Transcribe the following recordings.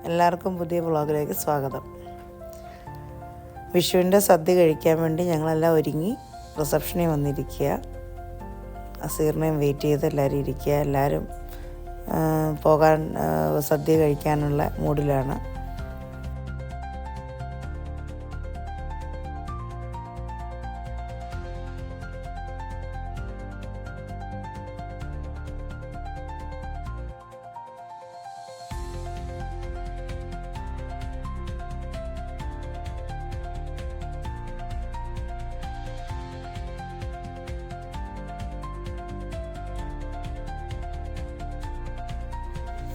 എല്ലാവർക്കും പുതിയ വ്ളോഗിലേക്ക് സ്വാഗതം. വിഷുവിൻ്റെ സദ്യ കഴിക്കാൻ വേണ്ടി ഞങ്ങളെല്ലാം ഒരുങ്ങി റിസപ്ഷനിൽ വന്നിരിക്കുക. അസീറിനെയും വെയിറ്റ് ചെയ്ത് എല്ലാവരും ഇരിക്കുക. എല്ലാവരും പോകാൻ സദ്യ കഴിക്കാനുള്ള മൂഡിലാണ്.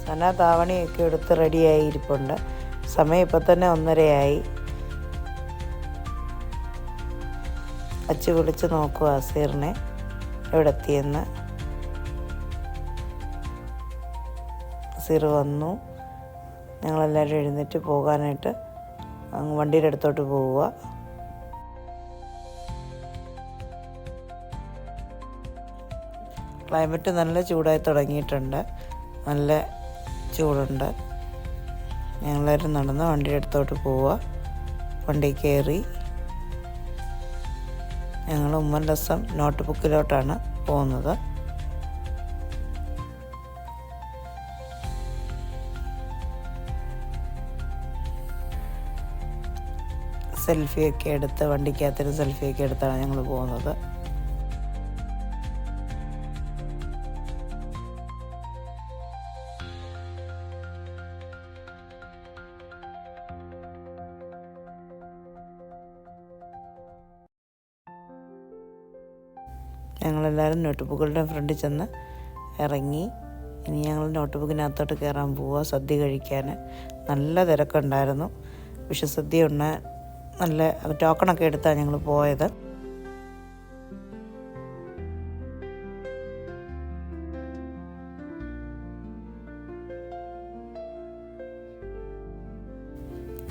സന താവണിയൊക്കെ എടുത്ത് റെഡിയായി ഇരിപ്പുണ്ട്. സമയം ഇപ്പം തന്നെ 1:30 അച്ചു വിളിച്ച് നോക്കുക അസീറിനെ എവിടെ എത്തിയെന്ന്. അസീർ വന്നു. ഞങ്ങളെല്ലാവരും എഴുന്നേറ്റ് പോകാനായിട്ട് വണ്ടിയുടെ അടുത്തോട്ട് പോവുക. ക്ലൈമറ്റ് നല്ല ചൂടായി തുടങ്ങിയിട്ടുണ്ട്. നല്ല ചൂടുണ്ട്. ഞങ്ങളെല്ലാവരും നടന്ന് വണ്ടിയുടെ അടുത്തോട്ട് പോവുക. വണ്ടി കയറി ഞങ്ങൾ ഉമ്മൻരസം നോട്ട് ബുക്കിലോട്ടാണ് പോകുന്നത്. സെൽഫിയൊക്കെ എടുത്ത് വണ്ടിക്കകത്തിന് സെൽഫിയൊക്കെ എടുത്താണ് ഞങ്ങൾ പോകുന്നത്. ഞങ്ങളെല്ലാവരും നോട്ട് ബുക്കുകളുടെ ഫ്രണ്ടിൽ ചെന്ന് ഇറങ്ങി. ഇനി ഞങ്ങൾ നോട്ട് ബുക്കിനകത്തോട്ട് കയറാൻ പോവുക സദ്യ കഴിക്കാൻ. നല്ല തിരക്കുണ്ടായിരുന്നു. വിഷുസദ്യ ഉണ്ണാൻ നല്ല ടോക്കണൊക്കെ എടുത്താണ് ഞങ്ങൾ പോയത്.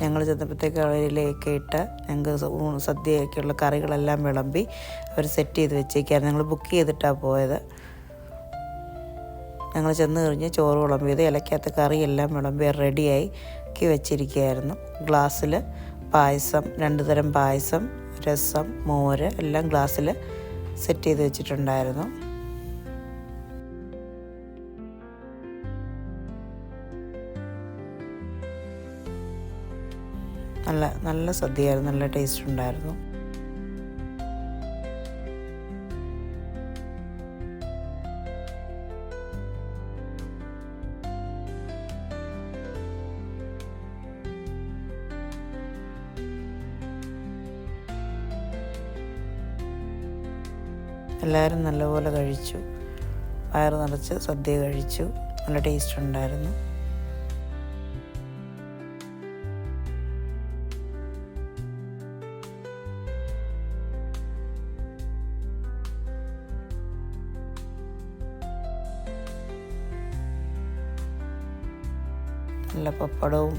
ഞങ്ങൾ ചെന്നപ്പോഴത്തേക്ക് അവരിലേക്ക് ഇട്ട് ഞങ്ങൾക്ക് സദ്യയൊക്കെയുള്ള കറികളെല്ലാം വിളമ്പി അവർ സെറ്റ് ചെയ്ത് വെച്ചേക്കായിരുന്നു. ഞങ്ങൾ ബുക്ക് ചെയ്തിട്ടാണ് പോയത്. ഞങ്ങൾ ചെന്ന് കഴിഞ്ഞ് ചോറ് വിളമ്പിയത് ഇലക്കകത്ത് കറിയെല്ലാം വിളമ്പി റെഡിയാക്കി വെച്ചിരിക്കുകയായിരുന്നു. ഗ്ലാസ്സിൽ പായസം, 2 തരം പായസം, രസം, മോര് എല്ലാം ഗ്ലാസ്സിൽ സെറ്റ് ചെയ്ത് വെച്ചിട്ടുണ്ടായിരുന്നു. നല്ല സദ്യയായിരുന്നു. നല്ല ടേസ്റ്റ് ഉണ്ടായിരുന്നു. എല്ലാവരും നല്ലപോലെ കഴിച്ചു. വയറ് നിറച്ച് സദ്യ കഴിച്ചു. നല്ല ടേസ്റ്റ് ഉണ്ടായിരുന്നു. നല്ല പപ്പടവും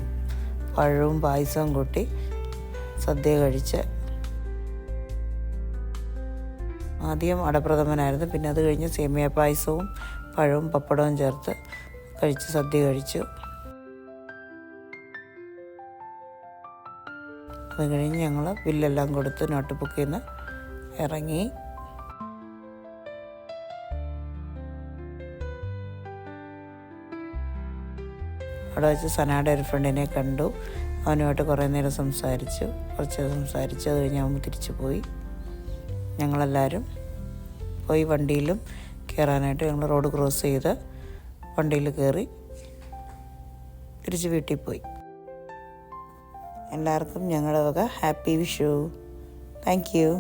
പഴവും പായസവും കൂട്ടി സദ്യ കഴിച്ച്. ആദ്യം അടപ്രഥമനായിരുന്നു. പിന്നെ അത് കഴിഞ്ഞ് സേമിയ പായസവും പഴവും പപ്പടവും ചേർത്ത് കഴിച്ച് സദ്യ കഴിച്ചു. അത് കഴിഞ്ഞ് ഞങ്ങൾ ബില്ലെല്ലാം കൊടുത്ത് നോട്ട് ബുക്കിൽ നിന്ന് ഇറങ്ങി. അവിടെ വെച്ച് സനയുടെ ഒരു ഫ്രണ്ടിനെ കണ്ടു. അവനുമായിട്ട് കുറേ നേരം സംസാരിച്ചു. അത് കഴിഞ്ഞ് അവൻ തിരിച്ചു പോയി. ഞങ്ങളെല്ലാവരും പോയി വണ്ടിയിലും കയറാനായിട്ട് ഞങ്ങൾ റോഡ് ക്രോസ് ചെയ്ത് വണ്ടിയിൽ കയറി തിരിച്ച് വീട്ടിൽ പോയി. എല്ലാവർക്കും ഞങ്ങളുടെ വക ഹാപ്പി വിഷു. Thank you.